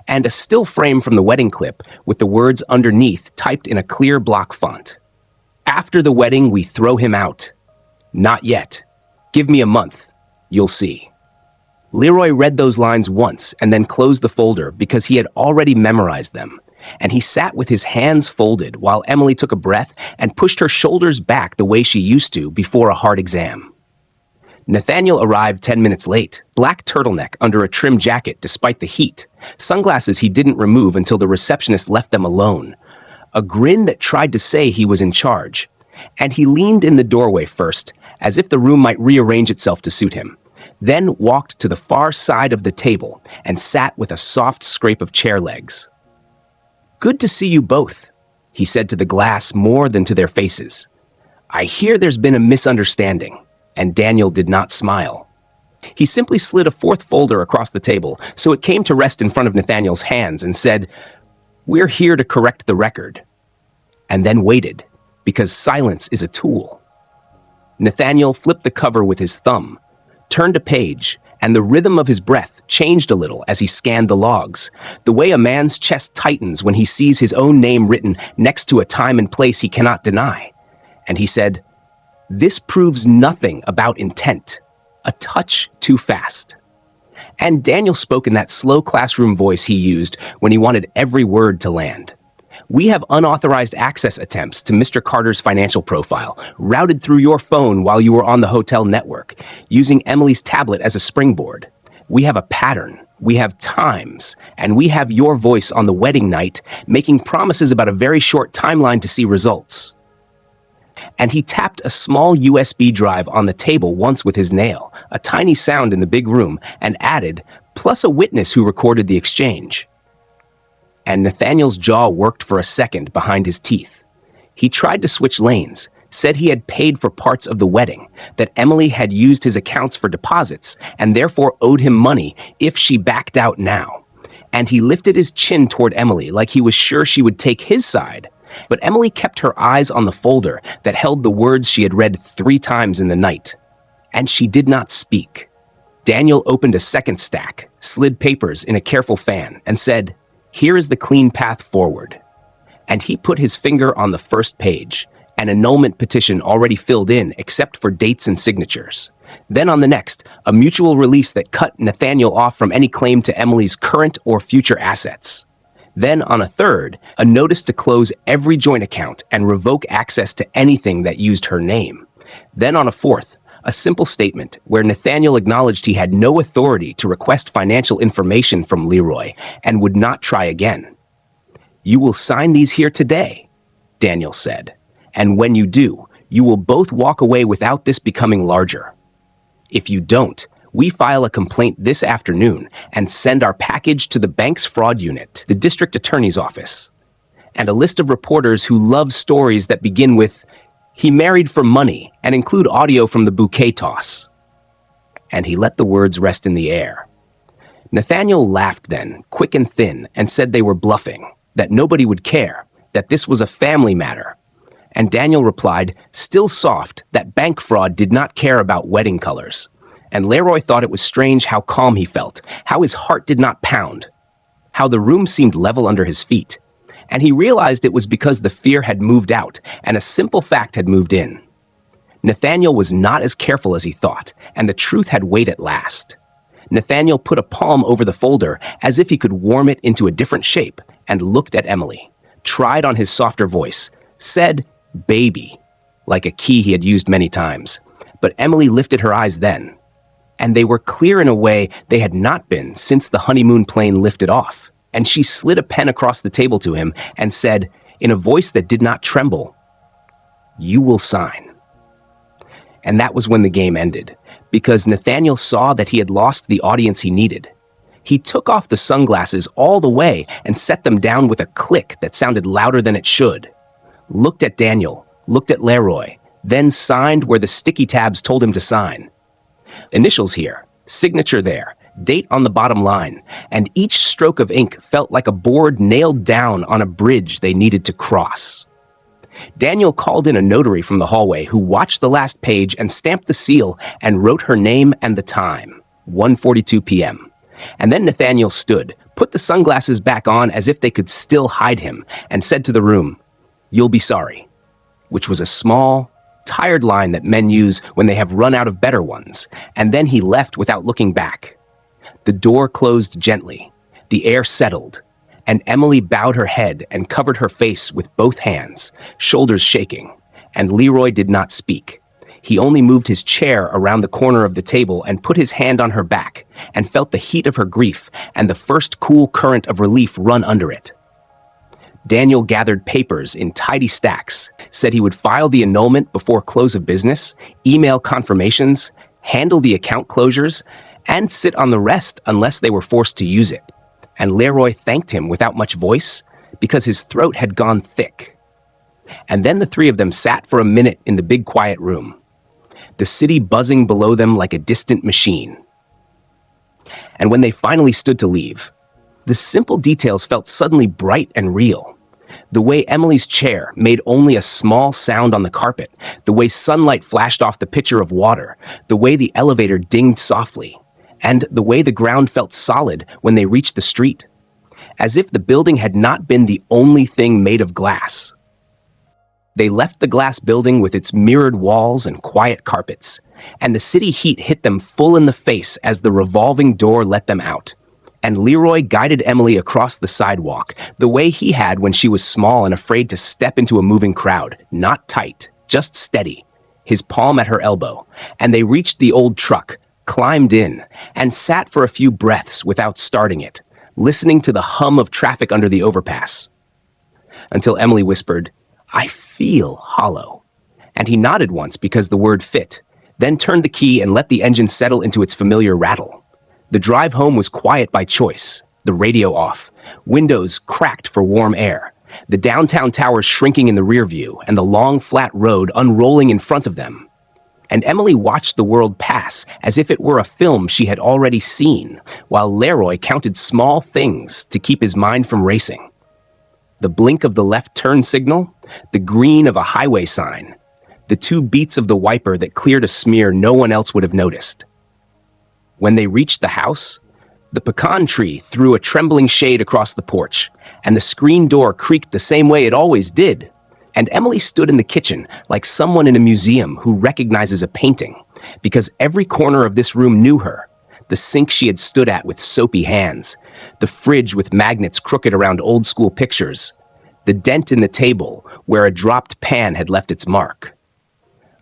and a still frame from the wedding clip with the words underneath typed in a clear block font. "After the wedding, we throw him out. Not yet. Give me a month. You'll see." Leroy read those lines once and then closed the folder because he had already memorized them. And he sat with his hands folded while Emily took a breath and pushed her shoulders back the way she used to before a hard exam. Nathaniel arrived 10 minutes late, black turtleneck under a trim jacket despite the heat, sunglasses he didn't remove until the receptionist left them alone, a grin that tried to say he was in charge. And he leaned in the doorway first, as if the room might rearrange itself to suit him, then walked to the far side of the table and sat with a soft scrape of chair legs. "Good to see you both," he said to the glass more than to their faces. "I hear there's been a misunderstanding," and Daniel did not smile. He simply slid a fourth folder across the table so it came to rest in front of Nathaniel's hands and said, "We're here to correct the record," and then waited, because silence is a tool. Nathaniel flipped the cover with his thumb, turned a page, and the rhythm of his breath changed a little as he scanned the logs, the way a man's chest tightens when he sees his own name written next to a time and place he cannot deny. And he said, "This proves nothing about intent. A touch too fast." And Daniel spoke in that slow classroom voice he used when he wanted every word to land. "We have unauthorized access attempts to Mr. Carter's financial profile, routed through your phone while you were on the hotel network, using Emily's tablet as a springboard. We have a pattern, we have times, and we have your voice on the wedding night, making promises about a very short timeline to see results." And he tapped a small USB drive on the table once with his nail, a tiny sound in the big room, and added, "plus a witness who recorded the exchange." And Nathaniel's jaw worked for a second behind his teeth. He tried to switch lanes, said he had paid for parts of the wedding, that Emily had used his accounts for deposits and therefore owed him money if she backed out now. And he lifted his chin toward Emily like he was sure she would take his side. But Emily kept her eyes on the folder that held the words she had read 3 times in the night. And she did not speak. Daniel opened a second stack, slid papers in a careful fan, and said, "Here is the clean path forward." And he put his finger on the first page, an annulment petition already filled in except for dates and signatures. Then on the next, a mutual release that cut Nathaniel off from any claim to Emily's current or future assets. Then on a third, a notice to close every joint account and revoke access to anything that used her name. Then on a fourth, a simple statement where Nathaniel acknowledged he had no authority to request financial information from Leroy and would not try again. "You will sign these here today," Daniel said, "and when you do, you will both walk away without this becoming larger. If you don't, we file a complaint this afternoon and send our package to the bank's fraud unit, the district attorney's office, and a list of reporters who love stories that begin with, 'He married for money,' and include audio from the bouquet toss." And he let the words rest in the air. Nathaniel laughed then, quick and thin, and said they were bluffing, that nobody would care, that this was a family matter. And Daniel replied, still soft, that bank fraud did not care about wedding colors. And Leroy thought it was strange how calm he felt, how his heart did not pound, how the room seemed level under his feet. And he realized it was because the fear had moved out and a simple fact had moved in. Nathaniel was not as careful as he thought, and the truth had weight at last. Nathaniel put a palm over the folder as if he could warm it into a different shape and looked at Emily, tried on his softer voice, said, "Baby," like a key he had used many times. But Emily lifted her eyes then, and they were clear in a way they had not been since the honeymoon plane lifted off. And she slid a pen across the table to him and said, in a voice that did not tremble, "You will sign." And that was when the game ended, because Nathaniel saw that he had lost the audience he needed. He took off the sunglasses all the way and set them down with a click that sounded louder than it should. Looked at Daniel, looked at Leroy, then signed where the sticky tabs told him to sign. Initials here, signature there, date on the bottom line, and each stroke of ink felt like a board nailed down on a bridge they needed to cross. Daniel called in a notary from the hallway who watched the last page and stamped the seal and wrote her name and the time, 1:42 p.m. And then Nathaniel stood, put the sunglasses back on as if they could still hide him, and said to the room, "You'll be sorry," which was a small, tired line that men use when they have run out of better ones, and then he left without looking back. The door closed gently, the air settled, and Emily bowed her head and covered her face with both hands, shoulders shaking, and Leroy did not speak. He only moved his chair around the corner of the table and put his hand on her back and felt the heat of her grief and the first cool current of relief run under it. Daniel gathered papers in tidy stacks, said he would file the annulment before close of business, email confirmations, handle the account closures, and sit on the rest unless they were forced to use it. And Leroy thanked him without much voice because his throat had gone thick. And then the three of them sat for a minute in the big quiet room, the city buzzing below them like a distant machine. And when they finally stood to leave, the simple details felt suddenly bright and real. The way Emily's chair made only a small sound on the carpet, the way sunlight flashed off the pitcher of water, the way the elevator dinged softly, and the way the ground felt solid when they reached the street, as if the building had not been the only thing made of glass. They left the glass building with its mirrored walls and quiet carpets, and the city heat hit them full in the face as the revolving door let them out. And Leroy guided Emily across the sidewalk, the way he had when she was small and afraid to step into a moving crowd, not tight, just steady, his palm at her elbow, and they reached the old truck, climbed in, and sat for a few breaths without starting it, listening to the hum of traffic under the overpass. Until Emily whispered, "I feel hollow." And he nodded once because the word fit, then turned the key and let the engine settle into its familiar rattle. The drive home was quiet by choice, the radio off, windows cracked for warm air, the downtown towers shrinking in the rear view, and the long, flat road unrolling in front of them. And Emily watched the world pass as if it were a film she had already seen, while Leroy counted small things to keep his mind from racing. The blink of the left turn signal, the green of a highway sign, the two beats of the wiper that cleared a smear no one else would have noticed. When they reached the house, the pecan tree threw a trembling shade across the porch, and the screen door creaked the same way it always did, And Emily stood in the kitchen like someone in a museum who recognizes a painting, because every corner of this room knew her. The sink she had stood at with soapy hands, the fridge with magnets crooked around old-school pictures, the dent in the table where a dropped pan had left its mark.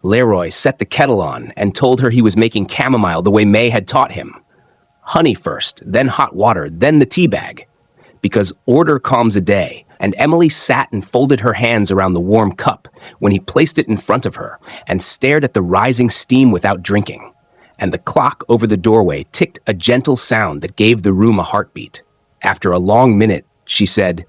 Leroy set the kettle on and told her he was making chamomile the way May had taught him. Honey first, then hot water, then the tea bag. Because order calms a day, and Emily sat and folded her hands around the warm cup when he placed it in front of her and stared at the rising steam without drinking. And the clock over the doorway ticked a gentle sound that gave the room a heartbeat. After a long minute, she said,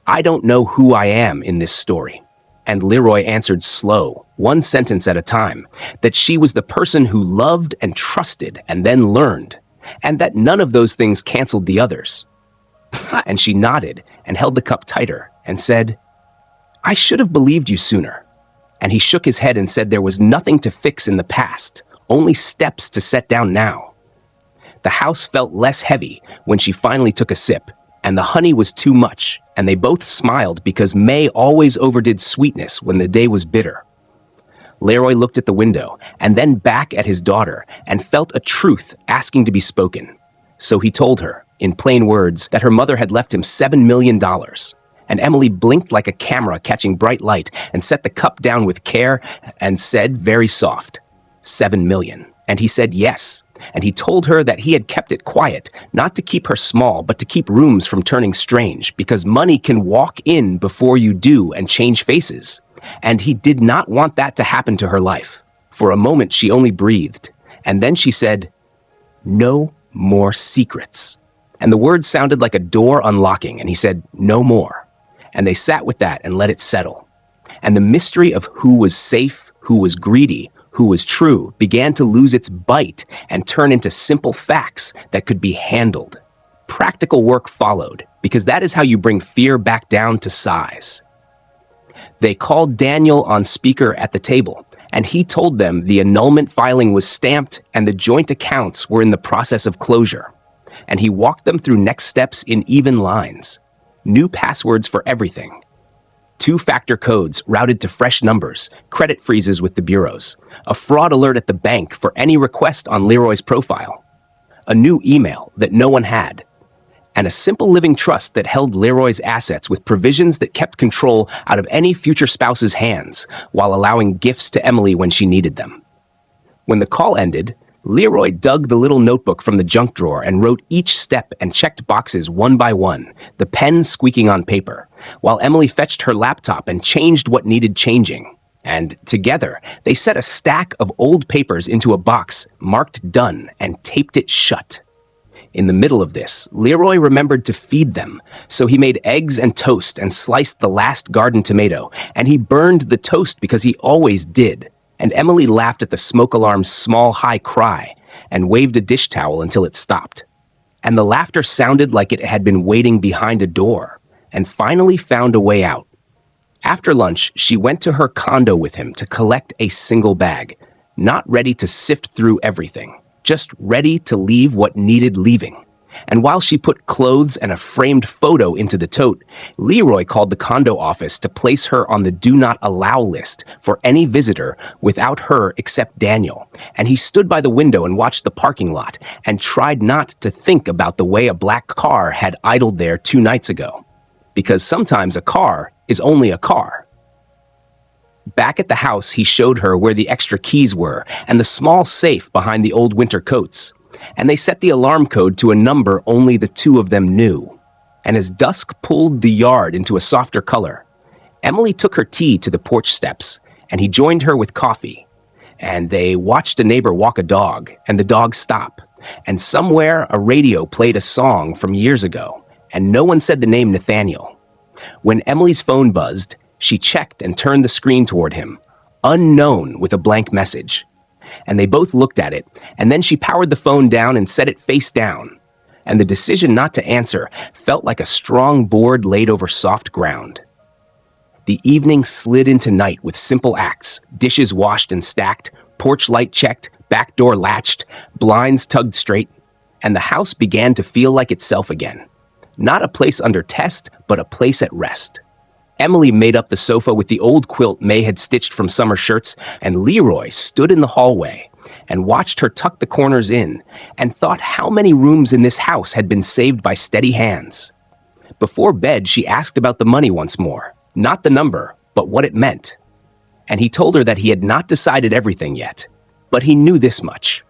"I don't know who I am in this story." And Leroy answered slow, one sentence at a time, that she was the person who loved and trusted and then learned, and that none of those things canceled the others. And she nodded and held the cup tighter and said, "I should have believed you sooner." And he shook his head and said there was nothing to fix in the past, only steps to set down now. The house felt less heavy when she finally took a sip, and the honey was too much, and they both smiled because May always overdid sweetness when the day was bitter. Leroy looked at the window and then back at his daughter and felt a truth asking to be spoken. So he told her, in plain words, that her mother had left him $7 million. And Emily blinked like a camera catching bright light and set the cup down with care and said very soft, $7 million. And he said yes. And he told her that he had kept it quiet, not to keep her small, but to keep rooms from turning strange, because money can walk in before you do and change faces. And he did not want that to happen to her life. For a moment, she only breathed. And then she said, "No more secrets." And the words sounded like a door unlocking, and he said, "No more." And they sat with that and let it settle. And the mystery of who was safe, who was greedy, who was true, began to lose its bite and turn into simple facts that could be handled. Practical work followed, because that is how you bring fear back down to size. They called Daniel on speaker at the table, and he told them the annulment filing was stamped and the joint accounts were in the process of closure. And he walked them through next steps in even lines. New passwords for everything. 2-factor codes routed to fresh numbers, credit freezes with the bureaus, a fraud alert at the bank for any request on Leroy's profile, a new email that no one had, and a simple living trust that held Leroy's assets with provisions that kept control out of any future spouse's hands while allowing gifts to Emily when she needed them. When the call ended, Leroy dug the little notebook from the junk drawer and wrote each step and checked boxes one by one, the pen squeaking on paper, while Emily fetched her laptop and changed what needed changing. And together, they set a stack of old papers into a box marked done and taped it shut. In the middle of this, Leroy remembered to feed them, so he made eggs and toast and sliced the last garden tomato, and he burned the toast because he always did. And Emily laughed at the smoke alarm's small, high cry and waved a dish towel until it stopped. And the laughter sounded like it had been waiting behind a door and finally found a way out. After lunch, she went to her condo with him to collect a single bag, not ready to sift through everything, just ready to leave what needed leaving. And while she put clothes and a framed photo into the tote, Leroy called the condo office to place her on the do not allow list for any visitor without her except Daniel. And he stood by the window and watched the parking lot and tried not to think about the way a black car had idled there 2 nights ago. Because sometimes a car is only a car. Back at the house, he showed her where the extra keys were and the small safe behind the old winter coats. And they set the alarm code to a number only the two of them knew. And as dusk pulled the yard into a softer color, Emily took her tea to the porch steps, and he joined her with coffee. And they watched a neighbor walk a dog, and the dog stop. And somewhere a radio played a song from years ago, and no one said the name Nathaniel. When Emily's phone buzzed, she checked and turned the screen toward him, unknown with a blank message. And they both looked at it, and then she powered the phone down and set it face down. And the decision not to answer felt like a strong board laid over soft ground. The evening slid into night with simple acts, dishes washed and stacked, porch light checked, back door latched, blinds tugged straight, and the house began to feel like itself again. Not a place under test, but a place at rest. Emily made up the sofa with the old quilt May had stitched from summer shirts, and Leroy stood in the hallway and watched her tuck the corners in and thought how many rooms in this house had been saved by steady hands. Before bed, she asked about the money once more, not the number, but what it meant. And he told her that he had not decided everything yet, but he knew this much.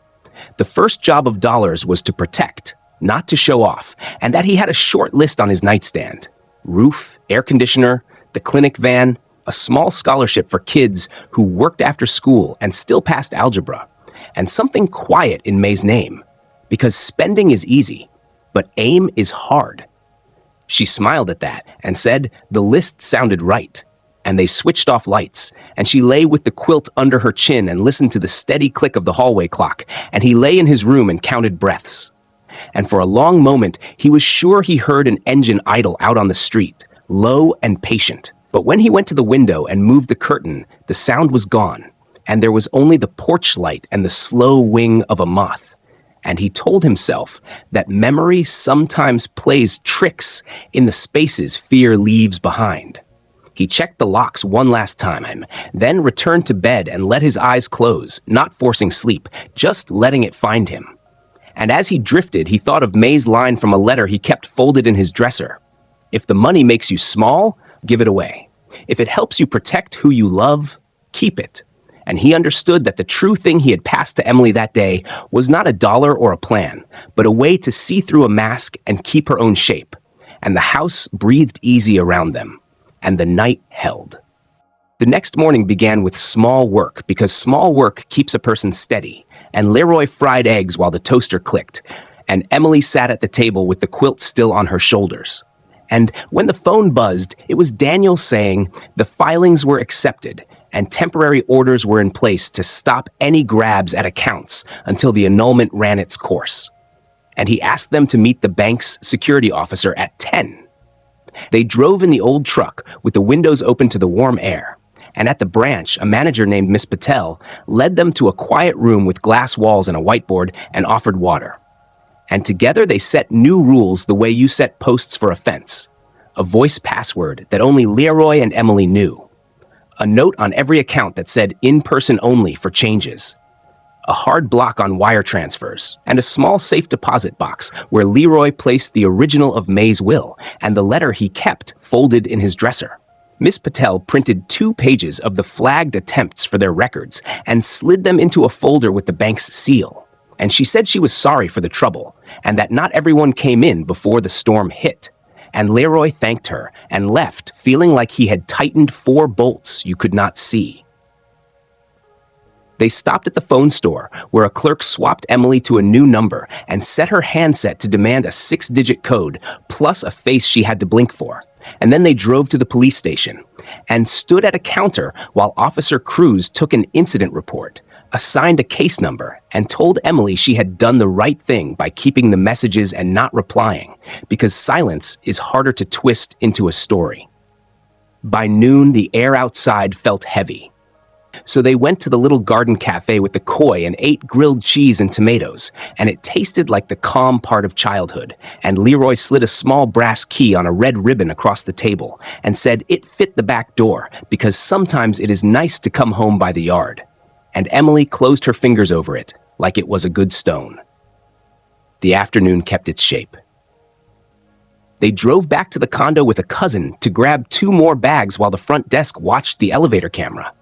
The first job of dollars was to protect, not to show off, and that he had a short list on his nightstand: roof, air conditioner, the clinic van, a small scholarship for kids who worked after school and still passed algebra, and something quiet in May's name, because spending is easy, but aim is hard. She smiled at that and said the list sounded right, and they switched off lights, and she lay with the quilt under her chin and listened to the steady click of the hallway clock, and he lay in his room and counted breaths. And for a long moment, he was sure he heard an engine idle out on the street, low and patient. But when he went to the window and moved the curtain, the sound was gone, and there was only the porch light and the slow wing of a moth. And he told himself that memory sometimes plays tricks in the spaces fear leaves behind. He checked the locks one last time, then returned to bed and let his eyes close, not forcing sleep, just letting it find him. And as he drifted, he thought of May's line from a letter he kept folded in his dresser. If the money makes you small, give it away. If it helps you protect who you love, keep it. And he understood that the true thing he had passed to Emily that day was not a dollar or a plan, but a way to see through a mask and keep her own shape. And the house breathed easy around them, and the night held. The next morning began with small work, because small work keeps a person steady, and Leroy fried eggs while the toaster clicked, and Emily sat at the table with the quilt still on her shoulders. And when the phone buzzed, it was Daniel saying the filings were accepted and temporary orders were in place to stop any grabs at accounts until the annulment ran its course. And he asked them to meet the bank's security officer at 10. They drove in the old truck with the windows open to the warm air, and at the branch, a manager named Miss Patel led them to a quiet room with glass walls and a whiteboard and offered water. And together they set new rules the way you set posts for a fence. A voice password that only Leroy and Emily knew. A note on every account that said in-person only for changes. A hard block on wire transfers, and a small safe deposit box where Leroy placed the original of May's will and the letter he kept folded in his dresser. Miss Patel printed 2 pages of the flagged attempts for their records and slid them into a folder with the bank's seal. And she said she was sorry for the trouble, and that not everyone came in before the storm hit. And Leroy thanked her and left, feeling like he had tightened 4 bolts you could not see. They stopped at the phone store, where a clerk swapped Emily to a new number and set her handset to demand a 6-digit code, plus a face she had to blink for. And then they drove to the police station and stood at a counter while Officer Cruz took an incident report, assigned a case number, and told Emily she had done the right thing by keeping the messages and not replying, because silence is harder to twist into a story. By noon, the air outside felt heavy. So they went to the little garden cafe with the koi and ate grilled cheese and tomatoes, and it tasted like the calm part of childhood, and Leroy slid a small brass key on a red ribbon across the table and said it fit the back door because sometimes it is nice to come home by the yard. And Emily closed her fingers over it like it was a good stone. The afternoon kept its shape. They drove back to the condo with a cousin to grab 2 more bags while the front desk watched the elevator camera.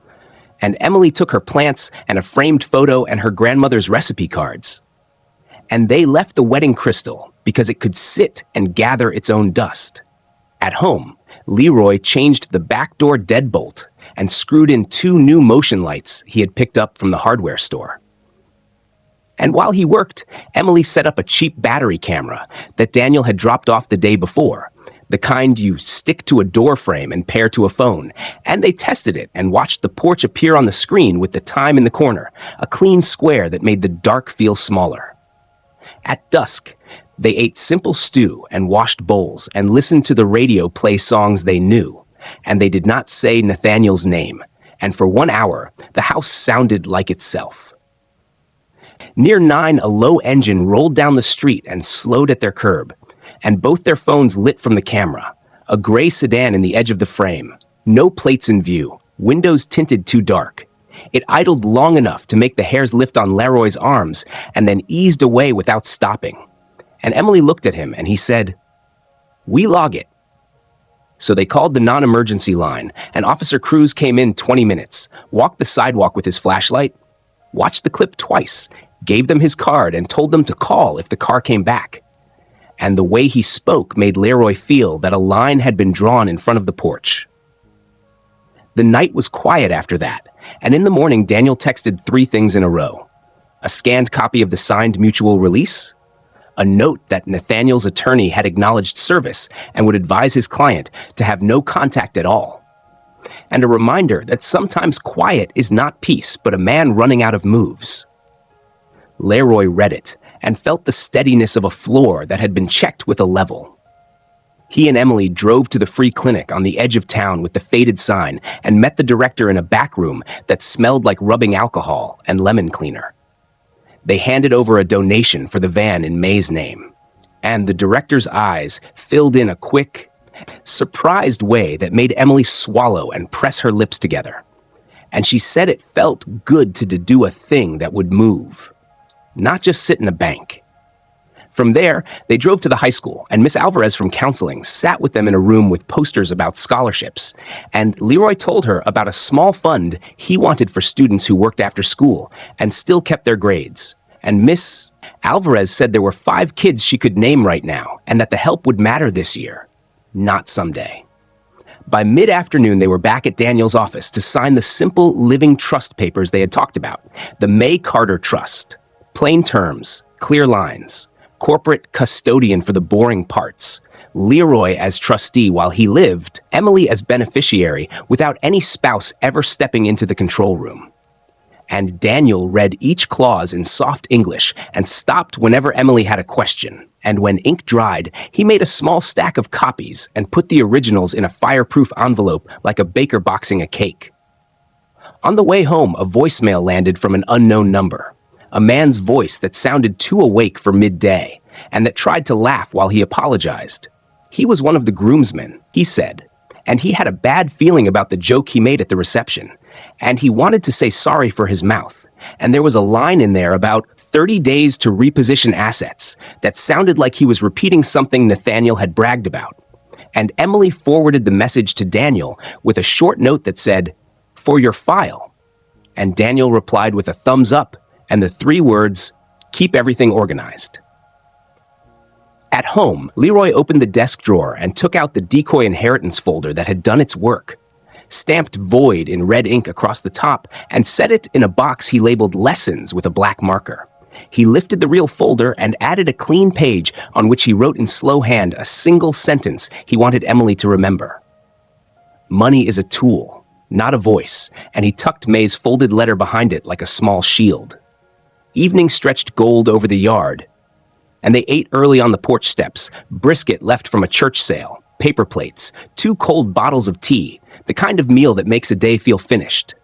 And Emily took her plants and a framed photo and her grandmother's recipe cards. And they left the wedding crystal because it could sit and gather its own dust. At home, Leroy changed the back door deadbolt and screwed in 2 new motion lights he had picked up from the hardware store. And while he worked, Emily set up a cheap battery camera that Daniel had dropped off the day before, the kind you stick to a door frame and pair to a phone, and they tested it and watched the porch appear on the screen with the time in the corner, a clean square that made the dark feel smaller. At dusk, they ate simple stew and washed bowls and listened to the radio play songs they knew, and they did not say Nathaniel's name, and for 1 hour, the house sounded like itself. Near 9, a low engine rolled down the street and slowed at their curb, and both their phones lit from the camera, A gray sedan in the edge of the frame. No plates in view. Windows tinted too dark. It idled long enough to make the hairs lift on Leroy's arms and then eased away without stopping. And Emily looked at him and he said, "We log it." So they called the non-emergency line, and Officer Cruz came in 20 minutes, walked the sidewalk with his flashlight, watched the clip twice, gave them his card, and told them to call if the car came back. And the way he spoke made Leroy feel that a line had been drawn in front of the porch. The night was quiet after that, and in the morning Daniel texted 3 things in a row. A scanned copy of the signed mutual release, a note that Nathaniel's attorney had acknowledged service and would advise his client to have no contact at all, and a reminder that sometimes quiet is not peace, but a man running out of moves. Leroy read it and felt the steadiness of a floor that had been checked with a level. He and Emily drove to the free clinic on the edge of town with the faded sign and met the director in a back room that smelled like rubbing alcohol and lemon cleaner. They handed over a donation for the van in May's name, and the director's eyes filled in a quick, surprised way that made Emily swallow and press her lips together. And she said it felt good to do a thing that would move, not just sit in a bank. From there, they drove to the high school, and Miss Alvarez from counseling sat with them in a room with posters about scholarships, and Leroy told her about a small fund he wanted for students who worked after school and still kept their grades. And Miss Alvarez said there were 5 kids she could name right now, and that the help would matter this year, not someday. By mid-afternoon, they were back at Daniel's office to sign the simple living trust papers they had talked about, the May Carter Trust. Plain terms, clear lines. Corporate custodian for the boring parts. Leroy as trustee while he lived, Emily as beneficiary, without any spouse ever stepping into the control room. And Daniel read each clause in soft English and stopped whenever Emily had a question. And when ink dried, he made a small stack of copies and put the originals in a fireproof envelope like a baker boxing a cake. On the way home, a voicemail landed from an unknown number. A man's voice that sounded too awake for midday, and that tried to laugh while he apologized. He was one of the groomsmen, he said, and he had a bad feeling about the joke he made at the reception, and he wanted to say sorry for his mouth. And there was a line in there about 30 days to reposition assets that sounded like he was repeating something Nathaniel had bragged about. And Emily forwarded the message to Daniel with a short note that said, "For your file." And Daniel replied with a thumbs up and the 3 words, "Keep everything organized." At home, Leroy opened the desk drawer and took out the decoy inheritance folder that had done its work, stamped void in red ink across the top, and set it in a box he labeled lessons with a black marker. He lifted the real folder and added a clean page on which he wrote in slow hand a single sentence he wanted Emily to remember. Money is a tool, not a voice, and he tucked May's folded letter behind it like a small shield. Evening stretched gold over the yard, and they ate early on the porch steps, brisket left from a church sale, paper plates, 2 cold bottles of tea, the kind of meal that makes a day feel finished.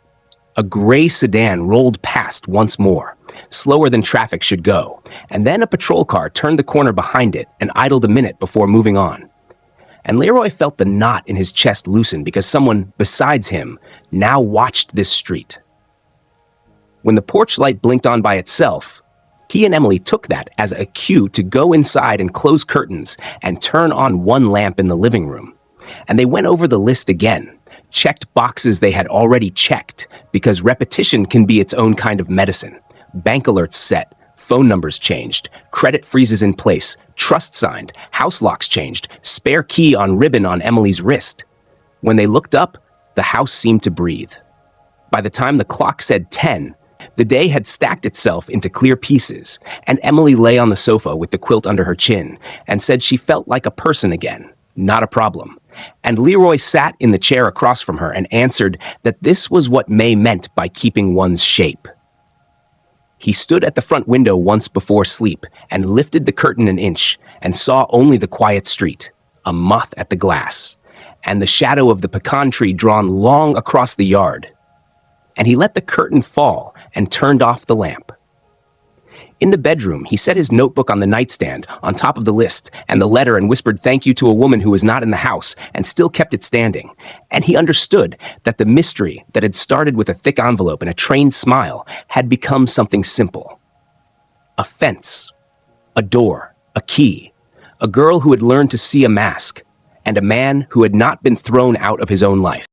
A gray sedan rolled past once more, slower than traffic should go, and then a patrol car turned the corner behind it and idled a minute before moving on. And Leroy felt the knot in his chest loosen because someone besides him now watched this street. When the porch light blinked on by itself, he and Emily took that as a cue to go inside and close curtains and turn on 1 lamp in the living room. And they went over the list again, checked boxes they had already checked, because repetition can be its own kind of medicine. Bank alerts set, phone numbers changed, credit freezes in place, trust signed, house locks changed, spare key on ribbon on Emily's wrist. When they looked up, the house seemed to breathe. By the time the clock said 10, the day had stacked itself into clear pieces, and Emily lay on the sofa with the quilt under her chin and said she felt like a person again, not a problem. And Leroy sat in the chair across from her and answered that this was what May meant by keeping one's shape. He stood at the front window once before sleep and lifted the curtain an inch and saw only the quiet street, a moth at the glass, and the shadow of the pecan tree drawn long across the yard. And he let the curtain fall and turned off the lamp. In the bedroom, he set his notebook on the nightstand, on top of the list, and the letter, and whispered thank you to a woman who was not in the house, and still kept it standing. And he understood that the mystery that had started with a thick envelope and a trained smile had become something simple. A fence, a door, a key, a girl who had learned to see a mask, and a man who had not been thrown out of his own life.